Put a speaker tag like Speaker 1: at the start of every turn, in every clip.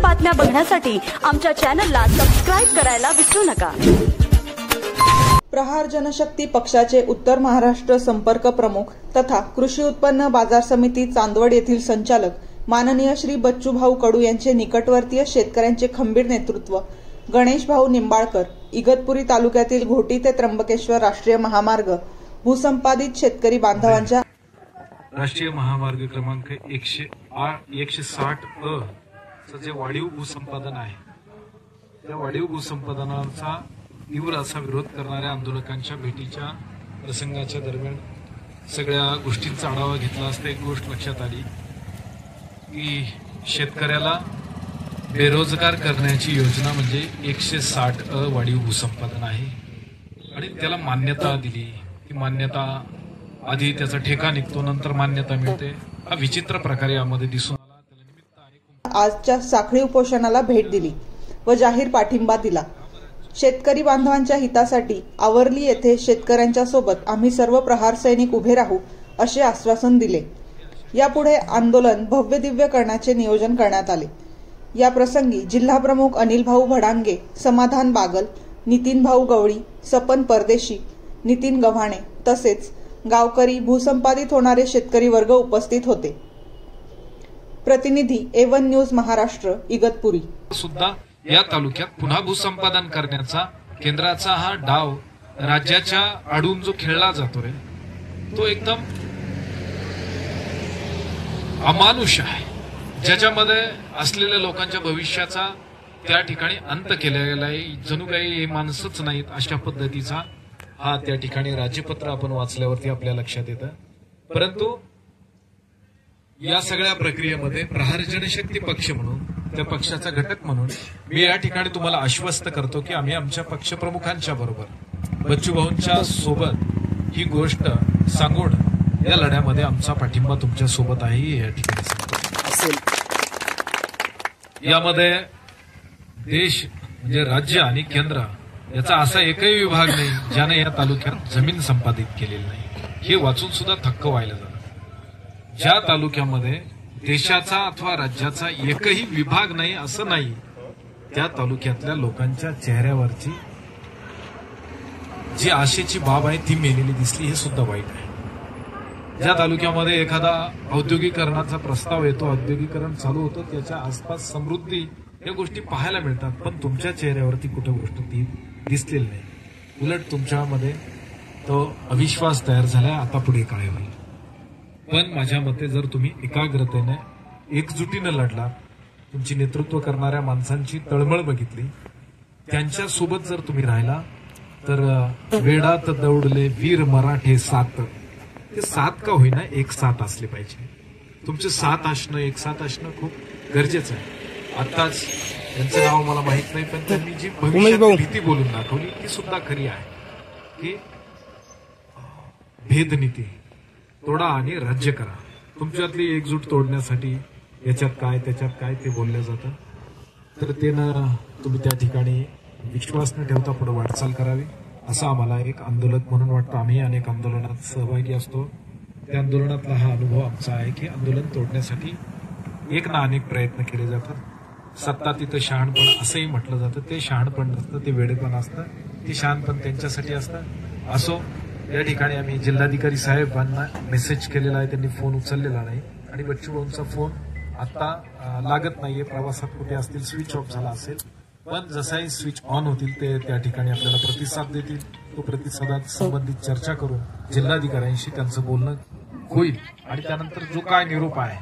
Speaker 1: बातम्या बघण्यासाठी आमच्या चॅनलला सबस्क्राइब करायला विसरू नका।
Speaker 2: प्रहार जनशक्ती पक्षाचे उत्तर महाराष्ट्र संपर्क प्रमुख तथा कृषी उत्पन्न बाजार समिती चांदवड येथील संचालक माननीय श्री बच्चूभाऊ कडू यांचे निकटवर्तीय शेतकऱ्यांचे खंबीर नेतृत्व गणेशभाऊ निंबाळकर इगतपुरी तालुक्यातील घोटी ते त्र्यंबकेश्वर राष्ट्रीय महामार्ग भूसंपादित शेतकरी बांधवांच्या
Speaker 3: राष्ट्रीय महामार्ग क्रमांक 160 चं जे वाढीव भूसंपादन आहे त्या वाढीव भूसंपादनाचा तीव्र असा विरोध करणाऱ्या आंदोलकांच्या भेटीच्या प्रसंगाच्या दरम्यान सगळ्या गोष्टींचा आढावा घेतला असता एक गोष्ट लक्षात आली की शेतकऱ्याला बेरोजगार करण्याची योजना म्हणजे 160 वाढीव भूसंपादन आहे आणि त्याला मान्यता दिली। ती मान्यता आधी त्याचा ठेका निघतो नंतर मान्यता मिळते। हा विचित्र प्रकार यामध्ये दिसून आला। त्याला निमित्त आहे
Speaker 2: आजच्या साखळी उपोषणाला भेट दिली व जाहीर पाठिंबा दिला। शेतकरी बांधवांच्या हितासाठी आवरली येथे शेतकऱ्यांच्या सोबत आम्ही सर्व प्रहार सैनिक उभे राहू असे आश्वासन दिले। यापुढे आंदोलन भव्य दिव्य करण्याचे नियोजन करण्यात आले। या प्रसंगी जिल्हा प्रमुख अनिल भाऊ भडांगे, समाधान बागल, नितीन भाऊ गवळी, सपन परदेशी, नितीन गव्हाणे तसेच गावकरी भूसंपादित होणारे शेतकरी वर्ग उपस्थित होते। प्रतिनिधी A1 न्यूज महाराष्ट्र इगतपुरी।
Speaker 3: सुद्धा या तालुक्यात पुन्हा भूसंपादन करण्याचा केंद्राचा हा डाव राज्याच्या आडून जो खेळला जातो रे तो एकदम अमानुष आहे, ज्याच्यामध्ये असलेल्या लोकांच्या भविष्याचा त्या ठिकाणी अंत केला गेला आहे। जणू काही हे माणसंच नाहीत अशा पद्धतीचा हा त्या ठिकाणी राज्यपत्र आपण वाचल्यावरती आपल्या लक्षात येतं। परंतु या सगळ्या प्रक्रियेमध्ये प्रहार जनशक्ती पक्ष म्हणून त्या पक्षाचा घटक म्हणून मी या ठिकाणी तुम्हाला आश्वस्त करतो की आम्ही आमच्या पक्षप्रमुखांच्या बरोबर बच्चूभाऊंच्या सोबत ही गोष्ट सांगून या लढ्यामध्ये आमचा पाठिंबा तुमच्या सोबत आहे या ठिकाणी सांगतो। यामध्ये देश म्हणजे राज्य आणि केंद्र याचा असा एकही विभाग नाही ज्याने या तालुक्यात जमीन संपादित केलेली नाही। हे वाचून सुद्धा थक्क व्हायला झालं। ज्या तालुक्यामध्ये देशाचा अथवा राज्याचा एकही विभाग नाही असं नाही, त्या तालुक्यातल्या लोकांच्या चेहऱ्यावरची जी आशेची बाब आहे ती मेलेली दिसली, हे सुद्धा वाईट आहे। ज्या तालुक्यामध्ये एखादा औद्योगिकरणाचा प्रस्ताव येतो, औद्योगिकरण चालू होतं, त्याच्या आसपास समृद्धी या गोष्टी पाहायला मिळतात, पण तुमच्या चेहऱ्यावरती कुठं गोष्ट ती दिसलेली नाही। उलट तुमच्यामध्ये तो अविश्वास तयार झालाय, आता पुढे काय होईल। पण माझ्या मते जर तुम्ही एकाग्रतेने एकजुटीने लढला, तुमची नेतृत्व करणाऱ्या माणसांची तळमळ बघितली, त्यांच्या सोबत जर तुम्ही राहिला तर वेडात दौडले वीर मराठे सात, ते सात का होईना एक साथ असले पाहिजे। तुमचे साथ असणं एक साथ असणं खूप गरजेचं आहे। आताच त्यांचं नाव मला माहित नाही, पण त्यांनी जी भविष्यात भीती बोलून दाखवली ती सुद्धा खरी आहे की भेदनीती तोडा आणि राज्य करा। तुमच्यातली एकजूट तोडण्यासाठी याच्यात काय त्याच्यात काय ते बोललं जातं, तर ते न तुम्ही त्या ठिकाणी विश्वास न ठेवता पुढे वाटचाल करावी असं आम्हाला एक आंदोलक म्हणून वाटतं। आम्ही अनेक आंदोलनात सहभागी असतो, त्या आंदोलनातला हा अनुभव आमचा आहे की आंदोलन तोडण्यासाठी एक ना अनेक प्रयत्न केले जातात। सत्ता तिथं शहाणपण असंही म्हटलं जातं, ते शहाणपण नसतं, ते वेडेपण असतं, ते शहाणपण त्यांच्यासाठी असतं। असो, या ठिकाणी आम्ही जिल्हाधिकारी साहेबांना मेसेज केलेला आहे, त्यांनी फोन उचललेला नाही आणि बच्चूभाऊंचा फोन आता लागत नाहीये, प्रवासात कुठे असतील, स्विच ऑफ झाला असेल। पण जसाही स्विच ऑन होतील ते त्या ठिकाणी आपल्याला प्रतिसाद देतील। तो प्रतिसादात संबंधित चर्चा करून जिल्हाधिकाऱ्यांशी त्यांचं बोलणं होईल आणि त्यानंतर जो काय निरोप आहे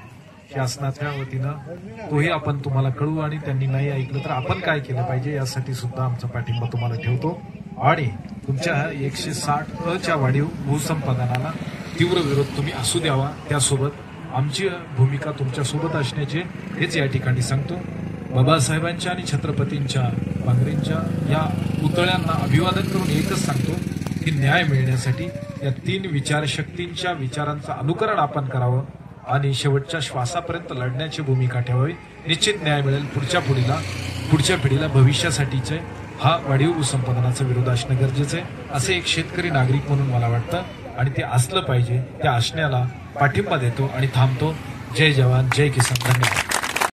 Speaker 3: शासनाच्या वतीनं तोही आपण तुम्हाला कळवू आणि त्यांनी नाही ऐकलं तर आपण काय केलं पाहिजे यासाठी सुद्धा आमचा पाठिंबा तुम्हाला ठेवतो। आणि तुमच्या 160 च्या वाढीव भूसंपादनाला तीव्र विरोध तुम्ही असू द्यावा, त्यासोबत आमची भूमिका तुमच्या सोबत असण्याचे हेच या ठिकाणी सांगतो। बाबासाहेबांच्या आणि छत्रपतींच्या बांगरेंच्या या पुतळ्यांना अभिवादन करून एकच सांगतो की न्याय मिळण्यासाठी या 3 विचारशक्तींच्या विचारांचं अनुकरण आपण करावं आणि शेवटच्या श्वासापर्यंत लढण्याची भूमिका ठेवावी। निश्चित न्याय मिळेल पुढच्या पिढीला भविष्यासाठीचे हा वाढीव भूसंपादनाचा विरोध असणं गरजेचं आहे असे एक शेतकरी नागरिक म्हणून मला वाटतं आणि ते असलं पाहिजे। त्या असण्याला पाठिंबा देतो आणि थांबतो। जय जवान जय किसान। धन्यवाद।